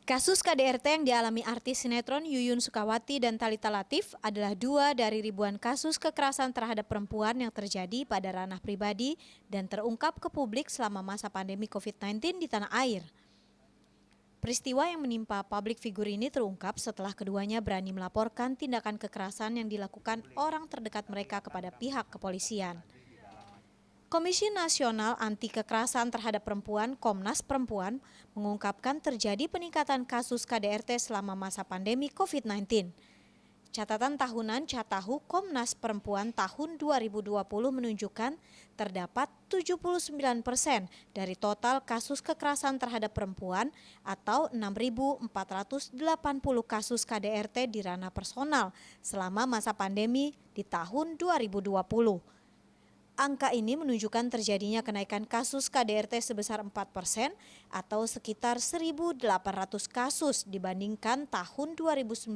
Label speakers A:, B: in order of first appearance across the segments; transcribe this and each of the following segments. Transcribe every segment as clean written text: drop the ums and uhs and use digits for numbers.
A: Kasus KDRT yang dialami artis sinetron Yuyun Sukawati dan Thalita Latief adalah dua dari ribuan kasus kekerasan terhadap perempuan yang terjadi pada ranah pribadi dan terungkap ke publik selama masa pandemi COVID-19 di tanah air. Peristiwa yang menimpa publik figur ini terungkap setelah keduanya berani melaporkan tindakan kekerasan yang dilakukan orang terdekat mereka kepada pihak kepolisian. Komisi Nasional Anti Kekerasan Terhadap Perempuan (Komnas Perempuan) mengungkapkan terjadi peningkatan kasus KDRT selama masa pandemi COVID-19. Catatan tahunan Catahu Komnas Perempuan tahun 2020 menunjukkan terdapat 79% dari total kasus kekerasan terhadap perempuan atau 6.480 kasus KDRT di ranah personal selama masa pandemi di tahun 2020. Angka ini menunjukkan terjadinya kenaikan kasus KDRT sebesar 4% atau sekitar 1.800 kasus dibandingkan tahun 2019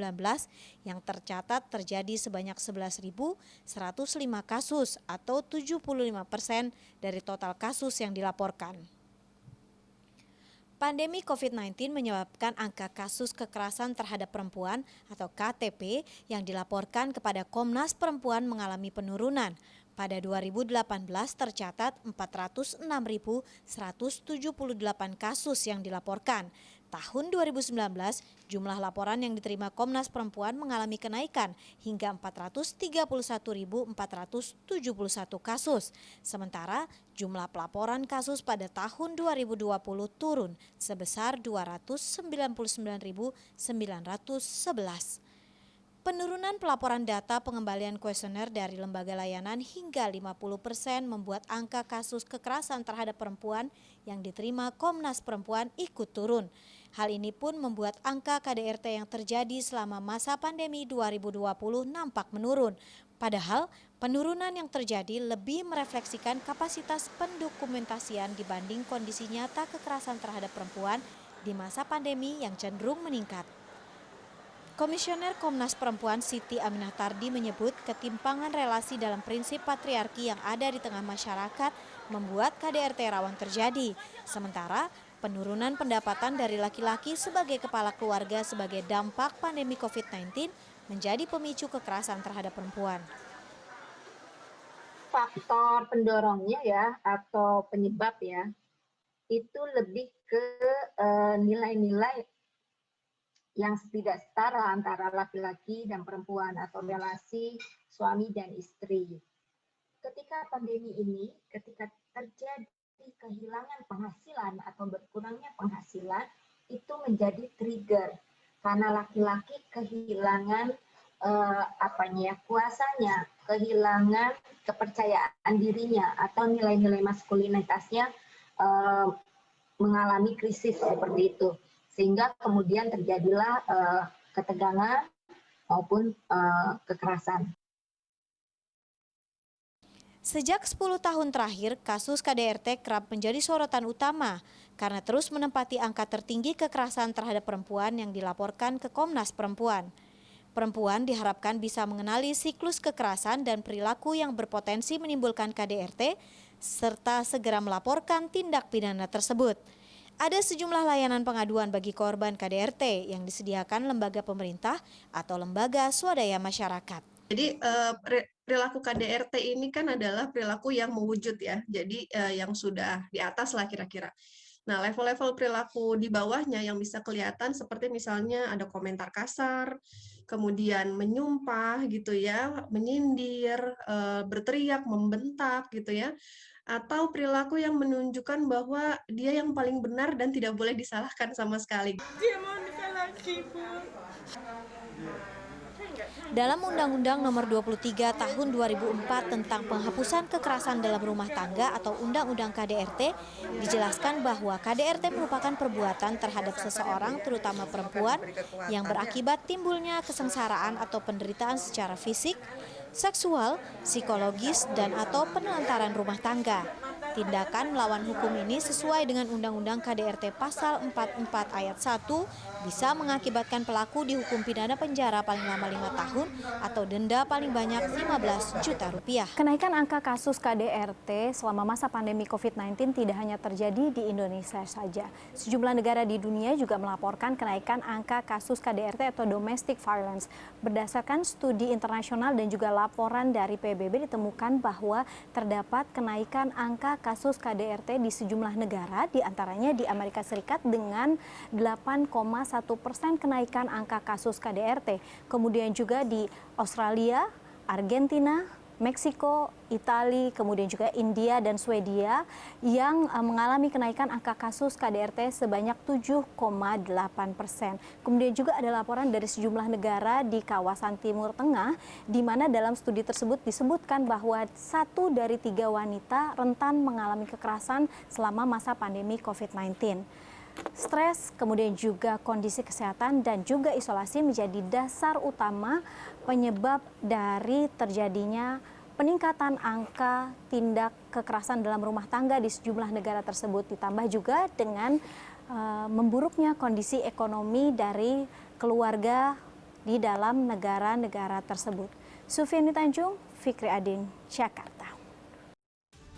A: yang tercatat terjadi sebanyak 11.105 kasus atau 75% dari total kasus yang dilaporkan. Pandemi COVID-19 menyebabkan angka kasus kekerasan terhadap perempuan atau KTP yang dilaporkan kepada Komnas Perempuan mengalami penurunan. Pada 2018 tercatat 406.178 kasus yang dilaporkan. Tahun 2019, jumlah laporan yang diterima Komnas Perempuan mengalami kenaikan hingga 431.471 kasus. Sementara jumlah pelaporan kasus pada tahun 2020 turun sebesar 299.911. Penurunan pelaporan data pengembalian kuesioner dari lembaga layanan hingga 50% membuat angka kasus kekerasan terhadap perempuan yang diterima Komnas Perempuan ikut turun. Hal ini pun membuat angka KDRT yang terjadi selama masa pandemi 2020 nampak menurun. Padahal penurunan yang terjadi lebih merefleksikan kapasitas pendokumentasian dibanding kondisi nyata kekerasan terhadap perempuan di masa pandemi yang cenderung meningkat. Komisioner Komnas Perempuan Siti Aminah Tardi menyebut ketimpangan relasi dalam prinsip patriarki yang ada di tengah masyarakat membuat KDRT rawan terjadi. Sementara penurunan pendapatan dari laki-laki sebagai kepala keluarga sebagai dampak pandemi COVID-19 menjadi pemicu kekerasan terhadap perempuan.
B: Faktor pendorongnya ya atau penyebab ya itu lebih ke nilai-nilai yang tidak setara antara laki-laki dan perempuan atau relasi suami dan istri. Ketika pandemi ini, ketika terjadi kehilangan penghasilan atau berkurangnya penghasilan, itu menjadi trigger karena laki-laki kehilangan kuasanya, kehilangan kepercayaan dirinya atau nilai-nilai maskulinitasnya mengalami krisis seperti itu. Sehingga kemudian terjadilah ketegangan maupun kekerasan.
A: Sejak 10 tahun terakhir, kasus KDRT kerap menjadi sorotan utama karena terus menempati angka tertinggi kekerasan terhadap perempuan yang dilaporkan ke Komnas Perempuan. Perempuan diharapkan bisa mengenali siklus kekerasan dan perilaku yang berpotensi menimbulkan KDRT, serta segera melaporkan tindak pidana tersebut. Ada sejumlah layanan pengaduan bagi korban KDRT yang disediakan lembaga pemerintah atau lembaga swadaya masyarakat.
C: Jadi perilaku KDRT ini kan adalah perilaku yang mewujud ya, jadi yang sudah di atas lah kira-kira. Nah, level-level perilaku di bawahnya yang bisa kelihatan seperti misalnya ada komentar kasar, kemudian menyumpah gitu ya, menyindir, berteriak, membentak gitu ya, atau perilaku yang menunjukkan bahwa dia yang paling benar dan tidak boleh disalahkan sama sekali.
D: Dia mau nikah lagi, Bu.
A: Dalam Undang-Undang Nomor 23 Tahun 2004 tentang penghapusan kekerasan dalam rumah tangga atau Undang-Undang KDRT, dijelaskan bahwa KDRT merupakan perbuatan terhadap seseorang, terutama perempuan, yang berakibat timbulnya kesengsaraan atau penderitaan secara fisik, seksual, psikologis, dan atau penelantaran rumah tangga. Tindakan melawan hukum ini sesuai dengan Undang-Undang KDRT Pasal 44 Ayat 1 bisa mengakibatkan pelaku dihukum pidana penjara paling lama 5 tahun atau denda paling banyak 15 juta rupiah.
E: Kenaikan angka kasus KDRT selama masa pandemi COVID-19 tidak hanya terjadi di Indonesia saja. Sejumlah negara di dunia juga melaporkan kenaikan angka kasus KDRT atau domestic violence. Berdasarkan studi internasional dan juga laporan dari PBB ditemukan bahwa terdapat kenaikan angka kasus KDRT di sejumlah negara, diantaranya di Amerika Serikat dengan 8,1% kenaikan angka kasus KDRT. Kemudian juga di Australia, Argentina, Meksiko, Italia, kemudian juga India dan Swedia yang mengalami kenaikan angka kasus KDRT sebanyak 7,8%. Kemudian juga ada laporan dari sejumlah negara di kawasan Timur Tengah, di mana dalam studi tersebut disebutkan bahwa 1 dari 3 wanita rentan mengalami kekerasan selama masa pandemi COVID-19. Stres, kemudian juga kondisi kesehatan dan juga isolasi menjadi dasar utama penyebab dari terjadinya peningkatan angka tindak kekerasan dalam rumah tangga di sejumlah negara tersebut. Ditambah juga dengan memburuknya kondisi ekonomi dari keluarga di dalam negara-negara tersebut. Sufiani Tanjung, Fikri Adin, Jakarta.